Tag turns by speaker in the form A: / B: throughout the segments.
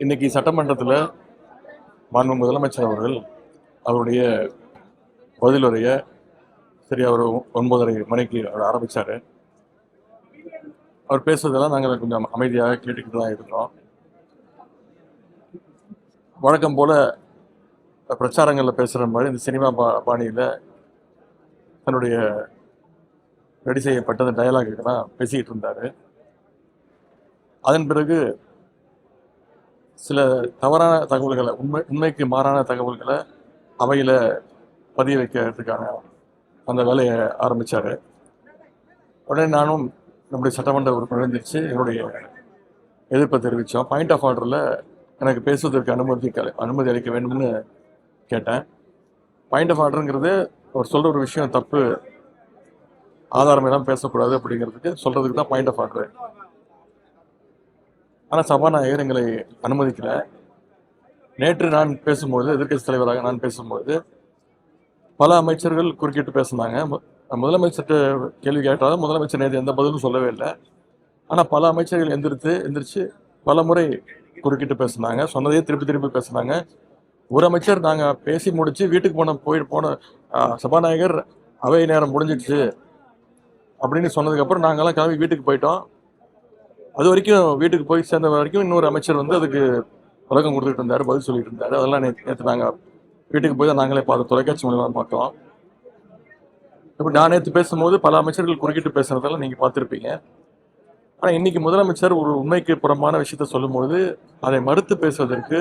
A: இன்னைக்கு சட்டமன்றத்தில் மாண்பு முதலமைச்சர் அவர்கள் அவருடைய பதிலுரையை சரி அவர் 9:30 மணிக்கு அவர் ஆரம்பித்தார். அவர் பேசுறதெல்லாம் நாங்கள் கொஞ்சம் அமைதியாக கேட்டுக்கிட்டு தான் இருந்தோம். வழக்கம் போல் பிரச்சாரங்களில் பேசுகிற மாதிரி இந்த சினிமா பாணியில் தன்னுடைய ரெடி செய்யப்பட்ட அந்த டயலாகுக்கெல்லாம் பேசிக்கிட்டு இருந்தார். அதன் பிறகு சில தவறான தகவல்களை உண்மைக்கு மாறான தகவல்களை அவையில் பதிய வைக்கிறதுக்கான அந்த வேலையை ஆரம்பித்தார். உடனே நானும் நம்முடைய சட்டமன்ற உறுப்பினர் எழுந்திரிச்சு என்னுடைய எதிர்ப்பை தெரிவித்தோம். பாயிண்ட் ஆஃப் ஆர்டரில் எனக்கு பேசுவதற்கு அனுமதி அளிக்க வேண்டும்னு கேட்டேன். பாயிண்ட் ஆஃப் ஆர்டருங்கிறது அவர் சொல்கிற ஒரு விஷயம் தப்பு, ஆதாரம் எல்லாம் பேசக்கூடாது அப்படிங்கிறதுக்கு சொல்கிறதுக்கு தான் பாயிண்ட் ஆஃப் ஆர்டர். ஆனால் சபாநாயகர் எங்களை அனுமதிக்கல. நேற்று நான் பேசும்போது, எதிர்க்கட்சி தலைவராக நான் பேசும்போது பல அமைச்சர்கள் குறுக்கிட்டு பேசினாங்க. முதலமைச்சர்கிட்ட கேள்வி கேட்டாலும் முதலமைச்சர் நேற்று எந்த பதிலும் சொல்லவே இல்லை. ஆனால் பல அமைச்சர்கள் எந்திரிச்சு பல முறை குறுக்கிட்டு பேசினாங்க. சொன்னதையே திருப்பி பேசினாங்க. ஒரு அமைச்சர் நாங்கள் பேசி முடிச்சு வீட்டுக்கு போன சபாநாயகர் அவை நேரம் முடிஞ்சிடுச்சு அப்படின்னு சொன்னதுக்கப்புறம் நாங்கள்லாம் கிளம்பி வீட்டுக்கு போயிட்டோம். அது வரைக்கும் வீட்டுக்கு போய் சேர்ந்த வரைக்கும் இன்னொரு அமைச்சர் அதுக்கு விளக்கம் கொடுத்துட்டு இருந்தார், பதில் சொல்லிட்டு இருந்தார். அதெல்லாம் நேற்று நாங்கள் வீட்டுக்கு போய் தான் நாங்களே தொலைக்காட்சி மூலமாக பார்த்தோம். இப்போ நான் நேற்று பேசும்போது பல அமைச்சர்கள் குறுக்கிட்டு பேசுறதெல்லாம் நீங்கள் பார்த்துருப்பீங்க. ஆனால் இன்னைக்கு முதலமைச்சர் ஒரு உண்மைக்கு புறம்பான விஷயத்த சொல்லும்போது அதை மறுத்து பேசுவதற்கு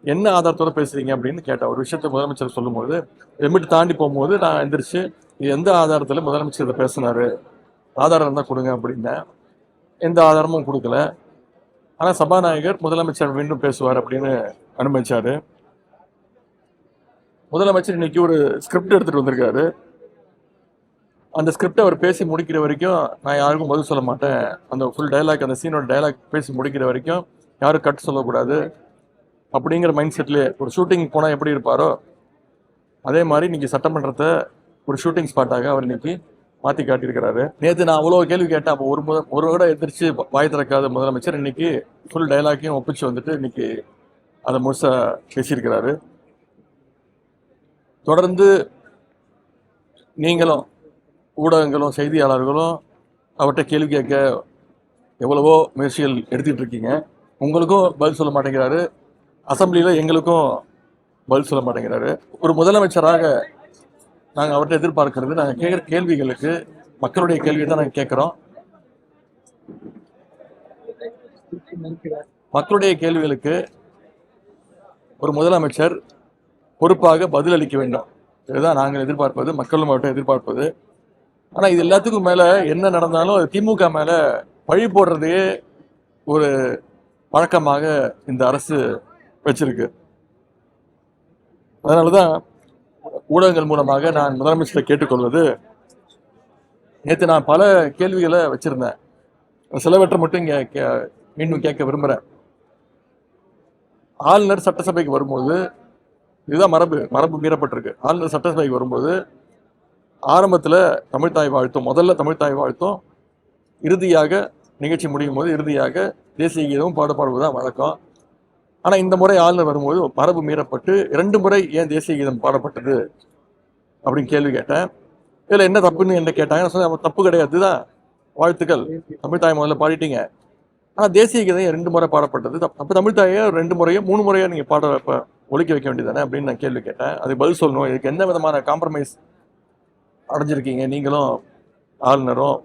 A: என்ன ஆதாரத்தோட பேசுறீங்க அப்படின்னு கேட்ட ஒரு விஷயத்த முதலமைச்சர் சொல்லும்போது எம்பிட்டு தாண்டி போகும்போது நான் எந்திரிச்சு எந்த ஆதாரத்தில் முதலமைச்சர் இதை பேசினாரு, ஆதாரம் தான் கொடுங்க அப்படின்னேன். எந்த ஆதாரமும் கொடுக்கல. ஆனால் சபாநாயகர் முதலமைச்சர் மீண்டும் பேசுவார் அப்படின்னு அனுமதிச்சாரு. முதலமைச்சர் இன்னைக்கு ஒரு ஸ்கிரிப்ட் எடுத்துட்டு வந்திருக்காரு. அந்த ஸ்கிரிப்டை அவர் பேசி முடிக்கிற வரைக்கும் நான் யாருக்கும் பதில் சொல்ல மாட்டேன். அந்த ஃபுல் டைலாக், அந்த சீனோட டைலாக் பேசி முடிக்கிற வரைக்கும் யாரும் கட் சொல்லக்கூடாது அப்படிங்கிற மைண்ட் செட்லேயே ஒரு ஷூட்டிங் போனால் எப்படி இருப்பாரோ அதே மாதிரி இன்னைக்கு சட்டமன்றத்தை ஒரு ஷூட்டிங் ஸ்பாட்டாக அவர் இன்னைக்கு மாற்றி காட்டியிருக்கிறாரு. நேற்று நான் அவ்வளோ கேள்வி கேட்டேன். அப்போ ஒரு விட எதிர்த்து வாய் திறக்காத முதலமைச்சர் இன்னைக்கு ஃபுல் டைலாக்கையும் ஒப்பிச்சு இன்னைக்கு அதை முழுசா பேசியிருக்கிறாரு. தொடர்ந்து நீங்களும் ஊடகங்களும் செய்தியாளர்களும் அவர்கிட்ட கேள்வி கேட்க எவ்வளவோ முயற்சிகள் எடுத்துக்கிட்டு இருக்கீங்க. உங்களுக்கும் பதில் சொல்ல மாட்டேங்கிறாரு, அசம்பிளியில் எங்களுக்கும் பதில் சொல்ல மாட்டேங்கிறாரு. ஒரு முதலமைச்சராக நாங்கள் அவர்கிட்ட எதிர்பார்க்கறது, நாங்கள் கேட்குற கேள்விகளுக்கு மக்களுடைய கேள்வி தான் நாங்கள் கேட்குறோம். மக்களுடைய கேள்விகளுக்கு ஒரு முதலமைச்சர் பொறுப்பாக பதில் அளிக்க வேண்டும். இதுதான் நாங்கள் எதிர்பார்ப்பது, மக்களும் அவர்கிட்ட எதிர்பார்ப்பது. ஆனால் இது எல்லாத்துக்கும் மேலே என்ன நடந்தாலும் அது திமுக மேலே பழி போடுறதையே ஒரு பழக்கமாக இந்த அரசு வச்சிருக்கு. அதனால தான் ஊடகங்கள் மூலமாக நான் முதலமைச்சரை கேட்டுக்கொள்வது, நேற்று நான் பல கேள்விகளை வச்சிருந்தேன். சிலவற்றை மட்டும் இங்கே மீண்டும் கேட்க விரும்புகிறேன். ஆளுநர் சட்டசபைக்கு வரும்போது, இதுதான் மரபு மீறப்பட்டிருக்கு. ஆளுநர் சட்டசபைக்கு வரும்போது ஆரம்பத்தில் தமிழ்த்தாய் வாழ்த்தும், முதல்ல தமிழ்த்தாய் வாழ்த்தும், இறுதியாக நிகழ்ச்சி முடியும் போது இறுதியாக தேசிய கீதமும் பாடுவதுதான் வழக்கம். ஆனால் இந்த முறை ஆளுநர் வரும்போது மரபு மீறப்பட்டு 2 முறை ஏன் தேசிய கீதம் பாடப்பட்டது அப்படின்னு கேள்வி கேட்டேன். இதில் என்ன தப்புன்னு என்ன கேட்டாங்க. நான் சொன்னேன் தப்பு கிடையாது தான், வாழ்த்துக்கள், தமிழ்த்தாய் முதல்ல பாடிட்டீங்க. ஆனால் தேசிய கீதம் 2 முறை பாடப்பட்டது அப்போ தமிழ்த்தாயை 2 முறையோ 3 முறையோ நீங்கள் ஒழிக்க வைக்க வேண்டியதானே அப்படின்னு நான் கேள்வி கேட்டேன். அதுக்கு பதில் சொல்லணும். இதுக்கு எந்த விதமான காம்ப்ரமைஸ் அடைஞ்சிருக்கீங்க நீங்களும் ஆளுநரும்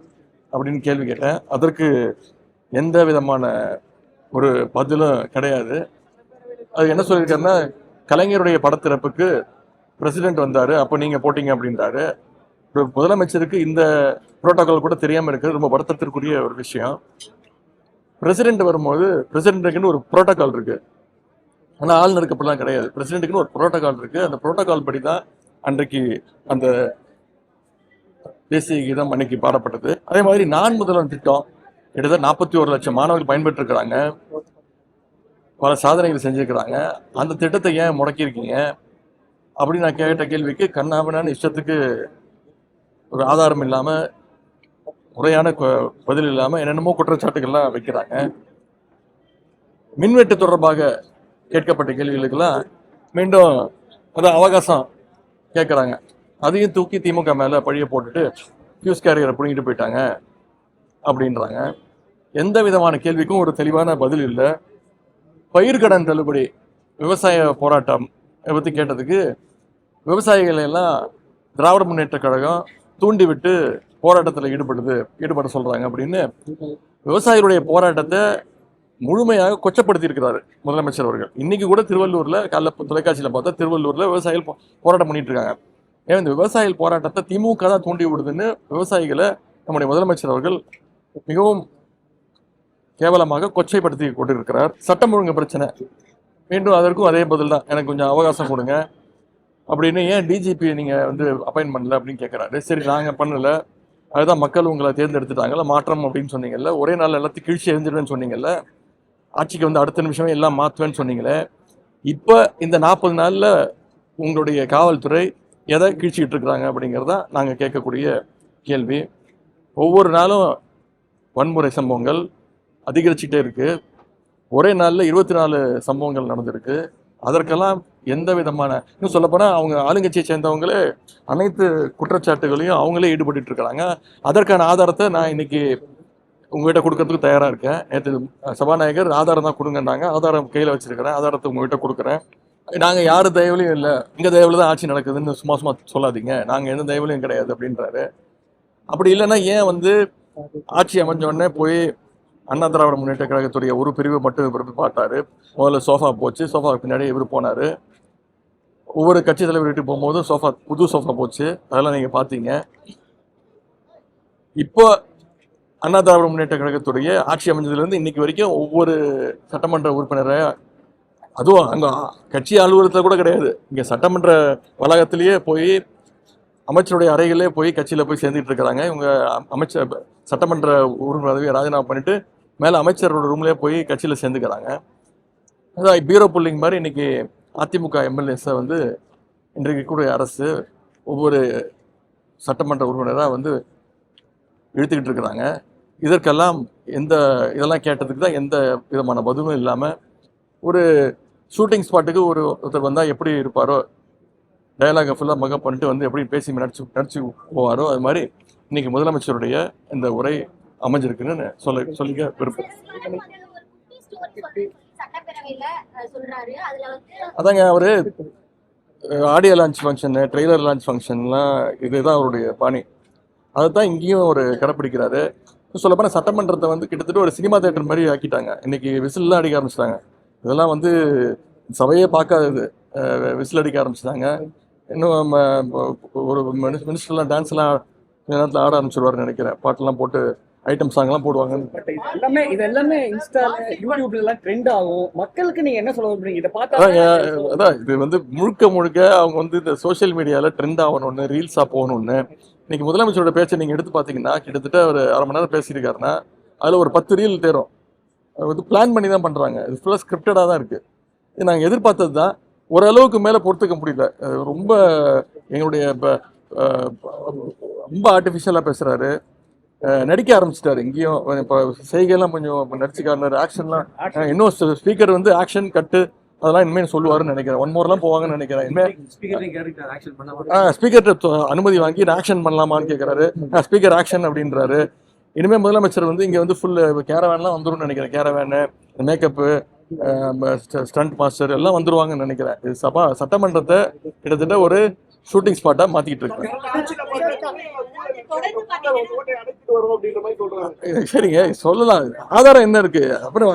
A: அப்படின்னு கேள்வி கேட்டேன். அதற்கு எந்த விதமான ஒரு பதிலும் கிடையாது. அது என்ன சொல்லியிருக்காருன்னா, கலைஞருடைய படத்திறப்புக்கு பிரசிடென்ட் வந்தார், அப்போ நீங்கள் போட்டீங்க அப்படின்றாரு. முதலமைச்சருக்கு இந்த புரோட்டோகால் கூட தெரியாமல் இருக்கிறது ரொம்ப வருத்தத்திற்குரிய ஒரு விஷயம். பிரசிடென்ட் வரும்போது பிரசிடென்ட்டுக்குன்னு ஒரு புரோட்டோகால் இருக்கு. ஆனால் ஆளுநருக்கு அப்படிலாம் கிடையாது. பிரசிடென்ட்டுக்குன்னு ஒரு புரோட்டோகால் இருக்கு. அந்த புரோட்டோகால் படி தான் அன்றைக்கு அந்த தேசிய கீதம் அன்னைக்கு பாடப்பட்டது. அதே மாதிரி நான் முதல்வன் திட்டம் கிட்டத்தட்ட 41 லட்சம் மாணவர்கள் பயன்பெற்று இருக்கிறாங்க, பல சாதனைகள் செஞ்சிருக்கிறாங்க. அந்த திட்டத்தை ஏன் முடக்கியிருக்கீங்க அப்படின்னு நான் கேட்ட கேள்விக்கு கண்ணாபின்னான்னு இஷ்டத்துக்கு ஒரு ஆதாரம் இல்லாமல், முறையான பதில் இல்லாமல் என்னென்னமோ குற்றச்சாட்டுகள்லாம் வைக்கிறாங்க. மின்வெட்டு தொடர்பாக கேட்கப்பட்ட கேள்விகளுக்கெல்லாம் மீண்டும் அதான் அவகாசம் கேட்குறாங்க. அதையும் தூக்கி திமுக மேலே பழிய போட்டுட்டு ஃபியூஸ் கேரியரை பிடிங்கிட்டு போயிட்டாங்க அப்படின்றாங்க. எந்த விதமான கேள்விக்கும் ஒரு தெளிவான பதில் இல்லை. பயிர்க்கடன் தள்ளுபடி விவசாய போராட்டம் பற்றி கேட்டதுக்கு விவசாயிகள் எல்லாம் திராவிட முன்னேற்ற கழகம் தூண்டிவிட்டு போராட்டத்தில் ஈடுபட சொல்கிறாங்க அப்படின்னு விவசாயிகளுடைய போராட்டத்தை முழுமையாக கொச்சப்படுத்தி இருக்கிறாரு முதலமைச்சர் அவர்கள். இன்னைக்கு கூட திருவள்ளூரில் காலைல தொலைக்காட்சியில் பார்த்தா திருவள்ளூரில் விவசாயிகள் போராட்டம் பண்ணிட்டு இருக்காங்க. ஏன் இந்த விவசாயிகள் போராட்டத்தை திமுக தான் தூண்டி விடுதுன்னு விவசாயிகளை நம்முடைய முதலமைச்சர் அவர்கள் மிகவும் கேவலமாக கொச்சைப்படுத்தி கொண்டிருக்கிறார். சட்டம் ஒழுங்கு பிரச்சனை மீண்டும் அதற்கும் அதே பதில் தான், எனக்கு கொஞ்சம் அவகாசம் கொடுங்க அப்படின்னு. ஏன் டிஜிபி நீங்கள் வந்து அப்பாயின்ட் பண்ணல அப்படின்னு கேட்குறாரு. சரி நாங்கள் பண்ணல, அதுதான் மக்கள் உங்களை தேர்ந்தெடுத்துட்டாங்கல்ல, மாற்றம் அப்படின்னு சொன்னீங்கல்ல, ஒரே நாள் எல்லாத்தையும் கிழிச்சி எரிஞ்சிடுவேன்னு சொன்னீங்கல்ல, ஆட்சிக்கு வந்து அடுத்த நிமிஷமே எல்லாம் மாற்றுவேன்னு சொன்னீங்களே, இப்போ இந்த 40 நாளில் உங்களுடைய காவல்துறை எதை கிழிச்சிக்கிட்டு இருக்கிறாங்க அப்படிங்கிறதான் நாங்கள் கேட்கக்கூடிய கேள்வி. ஒவ்வொரு நாளும் வன்முறை சம்பவங்கள் அதிகரிச்சுட்டே இருக்கு. ஒரே நாளில் 24 சம்பவங்கள் நடந்திருக்கு. அதற்கெல்லாம் எந்த விதமான, இன்னும் சொல்லப்போனால் அவங்க ஆளுங்கட்சியை சேர்ந்தவங்களே அனைத்து குற்றச்சாட்டுகளையும் அவங்களே ஈடுபட்டு இருக்கிறாங்க. அதற்கான ஆதாரத்தை நான் இன்னைக்கு உங்ககிட்ட கொடுக்கறதுக்கு தயாராக இருக்கேன். நேற்று சபாநாயகர் ஆதாரம் தான் கொடுங்கன்னாங்க, ஆதாரம் கையில் வச்சிருக்கிறேன், ஆதாரத்தை உங்ககிட்ட கொடுக்குறேன். நாங்கள் யார் தயவுலையும் இல்லை, எங்கள் தயவுல தான் ஆட்சி நடக்குதுன்னு சும்மா சும்மா சொல்லாதீங்க, நாங்கள் எந்த தயவுலையும் கிடையாது அப்படின்றாரு. அப்படி இல்லைன்னா ஏன் வந்து ஆட்சி அமைஞ்ச உடனே போய் அண்ணா திராவிட முன்னேற்ற கழகத்துடைய ஒரு பிரிவு மட்டும் இவர் பார்த்தாரு. முதல்ல சோஃபா போச்சு, சோஃபாவுக்கு பின்னாடி இவர் போனார். ஒவ்வொரு கட்சி தலைவர் வீட்டுக்கு போகும்போதும் சோஃபா, புது சோஃபா போச்சு, அதெல்லாம் நீங்கள் பார்த்தீங்க. இப்போ அண்ணா திராவிட முன்னேற்ற கழகத்துடைய ஆட்சி அமைஞ்சதுலேருந்து இன்னைக்கு வரைக்கும் ஒவ்வொரு சட்டமன்ற உறுப்பினரை, அதுவும் அங்கே கட்சி அலுவலகத்தில் கூட கிடையாது, இங்கே சட்டமன்ற வளாகத்திலேயே போய் அமைச்சருடைய அறைகளே போய் கட்சியில் போய் சேர்ந்துட்டு இருக்கிறாங்க. இவங்க அமைச்சர் சட்டமன்ற உறுப்பினர் பதவியை ராஜினாமா பண்ணிட்டு மேலே அமைச்சரோட ரூம்லேயே போய் கட்சியில் சேர்ந்துக்கிறாங்க. அதான் பீரோ புல்லிங் மாதிரி இன்னைக்கு அதிமுக எம்எல்ஏஸை வந்து இன்றைக்கு கூட அரசு ஒவ்வொரு சட்டமன்ற உறுப்பினராக வந்து இழுத்துக்கிட்டு இருக்கிறாங்க. இதற்கெல்லாம் இதெல்லாம் கேட்டதுக்கு தான் எந்த விதமான பதிலும் இல்லாமல், ஒரு ஷூட்டிங் ஸ்பாட்டுக்கு ஒருத்தர் வந்தால் எப்படி இருப்பாரோ, டயலாகை ஃபுல்லாக மகப் பண்ணிட்டு வந்து எப்படி பேசி நடிச்சு போவாரோ, அது மாதிரி இன்னைக்கு முதலமைச்சருடைய இந்த உரை அமைஞ்சிருக்குன்னு சொல்லிக்க விருப்பம். அதாங்க, அவரு audio launch function, trailer launch ஃபங்க்ஷன்லாம் இதுதான் அவருடைய பாணி. அதை தான் இங்கேயும் ஒரு கடைப்பிடிக்கிறாரு. சொல்லப்போனால் சட்டமன்றத்தை வந்து கிட்டத்தட்ட ஒரு சினிமா தேட்டர் மாதிரி ஆக்கிட்டாங்க. இன்னைக்கு விசில்லாம் அடிக்க ஆரம்பிச்சிட்டாங்க. இதெல்லாம் வந்து சபையே பார்க்காதது, விசில் அடிக்க ஆரம்பிச்சிட்டாங்க. இன்னும் ஒரு மினிஸ்டர்லாம் டான்ஸ்லாம் நேரத்தில் ஆட ஆரம்பிச்சிருவாருன்னு நினைக்கிறேன். பாட்டெல்லாம் போட்டு ஐட்டம் சாங்லாம் போடுவாங்க.
B: இது எல்லாமே இன்ஸ்டால யூடியூப்ல எல்லாம் ட்ரெண்ட் ஆகும். மக்களுக்கு நீங்க என்ன சொல்ல விரும்புறீங்க? இதை பார்த்தா
A: அதான் இது வந்து முழுக்க அவங்க வந்து இந்த சோசியல் மீடியால ட்ரெண்ட் ஆகணும்னு, ரீல்ஸா போகணும்னு. இன்னைக்கு முதலமைச்சரோட பேச்சை நீங்க எடுத்து பாத்தீங்கன்னா கிட்டத்தட்ட ஒரு அரை மணி நேரம் பேசியிருக்காருன்னா அதுல ஒரு 10 ரீல் தேரும். அது வந்து பிளான் பண்ணி தான் பண்றாங்க. இது ஃபுல்லா ஸ்கிரிப்டடா தான் இருக்கு. இது நாங்கள் எதிர்பார்த்தது தான். ஓரளவுக்கு மேலே பொறுத்துக்க முடியல. ரொம்ப எங்களுடைய ரொம்ப ஆர்டிஃபிஷியலாக பேசுகிறாரு, நடிக்க ஆரம்பிச்சிட்டாரு. இங்கேயும் இப்போ செய்கையெல்லாம் கொஞ்சம் நடிச்சுக்காரு, ஆக்ஷன்லாம். இன்னும் ஸ்பீக்கர் வந்து ஆக்ஷன் கட்டு அதெல்லாம் இனிமேல் சொல்லுவாருன்னு நினைக்கிறேன். 1 மோர்லாம் போவாங்கன்னு நினைக்கிறேன். ஸ்பீக்கர்கிட்ட அனுமதி வாங்கி ஆக்ஷன் பண்ணலாமான்னு கேட்குறாரு. ஸ்பீக்கர் ஆக்ஷன் அப்படின்றாரு. இனிமேல் முதலமைச்சர் வந்து இங்கே வந்து ஃபுல் கேரவேன்லாம் வந்துடும் நினைக்கிறேன். கேரவேனு, மேக்கப்பு, ஸ்டண்ட் மாஸ்டர் எல்லாம் வந்துருவாங்கன்னு நினைக்கிறேன். இது சட்டமன்றத்தை கிட்டத்தட்ட ஒரு ஷூட்டிங் ஸ்பாட்டா மாத்திக்கிட்டு இருக்காங்க. சரிங்க, சொல்லலாம். ஆதாரம் என்ன இருக்கு? அப்புறம்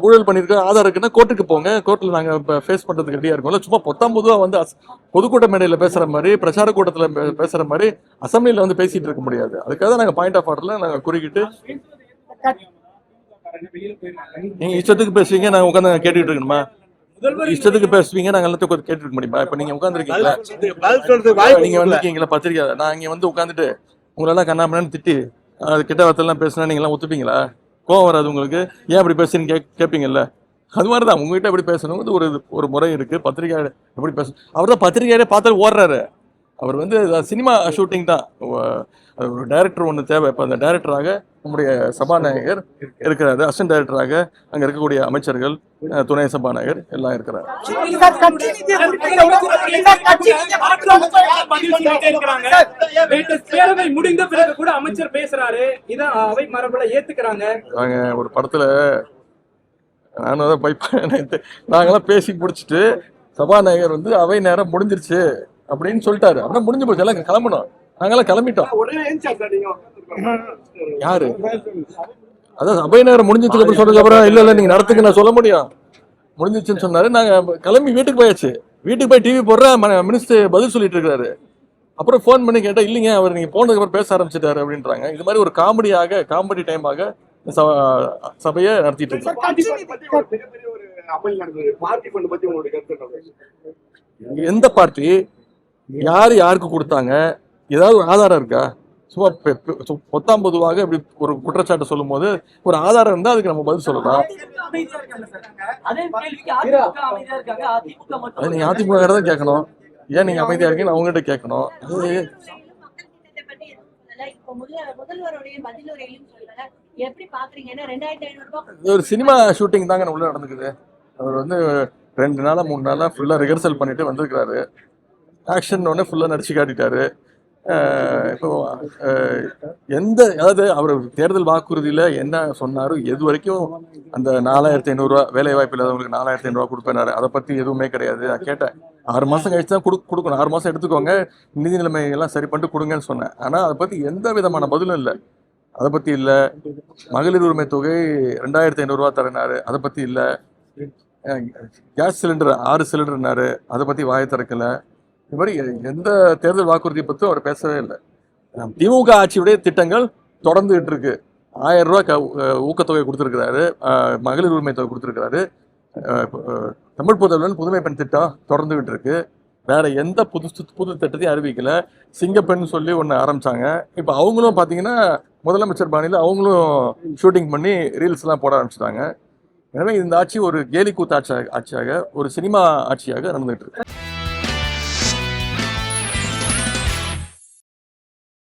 A: ஊழல் பண்ணிருக்க ஆதாரம் இருக்குன்னா கோர்ட்டுக்கு போங்க, கோர்ட்ல நாங்க ஃபேஸ் பண்றதுக்கு ரெடியா இருக்கோம்ல. சும்மா பொதுவா வந்து பொதுக்கூட்ட மேடையில பேசுற மாதிரி, பிரச்சார கூட்டத்துல பேசுற மாதிரி அசம்பிளில வந்து பேசிட்டு இருக்க முடியாது. அதுக்காக நாங்க பாயிண்ட் ஆஃப் ஆர்டர்ல நாங்க குறுக்கிட்டு, நீங்க இஷ்டத்துக்கு பேசுவீங்க, நாங்க உட்காந்து கேட்டுக்கிட்டு இருக்கணுமா? இஷ்டத்துக்கு பேசுவீங்க, நாங்க எல்லாத்தையும் கேட்டு இருக்க முடியுமா? இப்ப நீங்க உட்காந்துருக்கீங்களா, நீங்க வந்திருக்கீங்களா பத்திரிக்கை, நான் இங்க வந்து உட்காந்துட்டு உங்களெல்லாம் கண்ணாமண்ணு திட்டி அது கிட்ட வார்த்தைலாம் பேசினா நீங்களாம் ஒத்துப்பீங்களா? கோவம் வராது உங்களுக்கு? ஏன் அப்படி பேசுறீங்க கேட்பீங்கல்ல? அது மாதிரி தான் உங்ககிட்ட எப்படி பேசணும் ஒரு முறை இருக்கு. பத்திரிகை எப்படி பேசணும்? அவர் தான் பத்திரிகையாரே பார்த்தாலும் ஓடுறாரு. அவர் வந்து சினிமா ஷூட்டிங் தான். ஒரு டைரக்டர் ஒன்று தேவை. இப்போ அந்த டைரக்டராக நம்முடைய சபாநாயகர் இருக்கிறாரு, அசிஸ்டன்ட் டைரக்டராக அங்கே இருக்கக்கூடிய அமைச்சர்கள், துணை சபாநாயகர் எல்லாம் இருக்கிறார்.
C: பேரவை முடிந்த பிறகு கூட அமைச்சர் பேசுறாரு, இதான் அவை மரபுல ஏத்துக்கிறாங்க.
A: நாங்க ஒரு படத்துல நானும் அதை நாங்கெல்லாம் பேசி முடிச்சுட்டு சபாநாயகர் வந்து அவை நேரம் முடிஞ்சிருச்சு அப்படின்னு சொல்லிட்டாரு. அப்படின்னா முடிஞ்சு போச்சு, எல்லாம் கிளம்பணும். நாங்கெல்லாம் கிளம்பிட்டோம். யாரு அதான் சபை நேரம் முடிஞ்சதுக்கு அப்புறம் சொன்னதுக்கு அப்புறம் இல்ல நீங்க நடத்துக்கு நான் சொல்ல முடியும், முடிஞ்சிச்சுன்னு சொன்னாரு. நாங்க கிளம்பி வீட்டுக்கு போயாச்சு. வீட்டுக்கு போய் டிவி போடுற மினிஸ்டர் பதில் சொல்லிட்டு இருக்காரு. அப்புறம் ஃபோன் பண்ணி கேட்டா இல்லைங்க அவர் நீங்க போனதுக்கு அப்புறம் பேச ஆரம்பிச்சிட்டாரு அப்படின்றாங்க. இது மாதிரி ஒரு காமெடி டைமாக சபையை நடத்திட்டு இருக்காங்க. எந்த பார்ட்டி யாரு யாருக்கு கொடுத்தாங்க, ஏதாவது ஒரு ஆதாரம் இருக்கா? சும்மா பொத்தாம் பொதுவாக இப்படி ஒரு குற்றச்சாட்டு சொல்லும் போது ஒரு ஆதாரம் இருந்தா அதுக்கு நம்ம பதில் சொல்லலாம். அது நீங்க அதிமுக தான் கேட்கணும். ஏன் நீங்க அமைதியா இருக்கீங்க அவங்ககிட்ட கேட்கணும். ஒரு சினிமா ஷூட்டிங் தாங்க உள்ள நடந்துக்குது. அவர் வந்து 2 நாளா 3 நாளா ஃபுல்லா ரிஹர்சல் பண்ணிட்டு வந்திருக்கிறாரு. ஆக்ஷன் ஒன்று ஃபுல்லா நடிச்சு காட்டிட்டாரு. இப்போ அதாவது அவர் தேர்தல் வாக்குறுதியில என்ன சொன்னாரு, எது வரைக்கும் அந்த 4500 ரூபா வேலை வாய்ப்பு இல்லாதவங்களுக்கு 4500 ரூபா கொடுப்பேனாரு. அதை பத்தி எதுவுமே கிடையாது. நான் கேட்டேன், 6 மாசம் கழிச்சு தான் கொடுக்கணும், 6 மாசம் எடுத்துக்கோங்க, நிதி நிலைமை எல்லாம் சரி பண்ணிட்டு கொடுங்கன்னு சொன்னேன். ஆனா அதை பத்தி எந்த விதமான பதிலும் இல்லை. அதை பத்தி இல்ல. மகளிர் உரிமை தொகை 2500 ரூபா தரனாரு, அதை பத்தி இல்ல. கேஸ் சிலிண்டர் 6 சிலிண்டர்னாரு, அதை பத்தி வாயை திறக்கல. இது மாதிரி எந்த தேர்தல் வாக்குறுதியை பற்றியும் அவர் பேசவே இல்லை. திமுக ஆட்சியுடைய திட்டங்கள் தொடர்ந்துகிட்டு இருக்கு. 1000 ரூபா ஊக்கத்தொகை கொடுத்துருக்கிறாரு, மகளிர் உரிமை தொகை கொடுத்துருக்கிறாரு, தமிழ் புதல்வன் புதுமை பெண் திட்டம் தொடர்ந்துகிட்டு இருக்கு. வேற எந்த புது திட்டத்தையும் அறிவிக்கல. சிங்கப்பெண் சொல்லி ஒன்று ஆரம்பிச்சாங்க. இப்போ அவங்களும் பார்த்தீங்கன்னா முதலமைச்சர் பாணியில் அவங்களும் ஷூட்டிங் பண்ணி ரீல்ஸ்லாம் போட ஆரம்பிச்சிட்டாங்க. எனவே இந்த ஆட்சி ஒரு கேலி கூத்து ஆட்சியாக ஒரு சினிமா ஆட்சியாக நடந்துகிட்டு இருக்கு.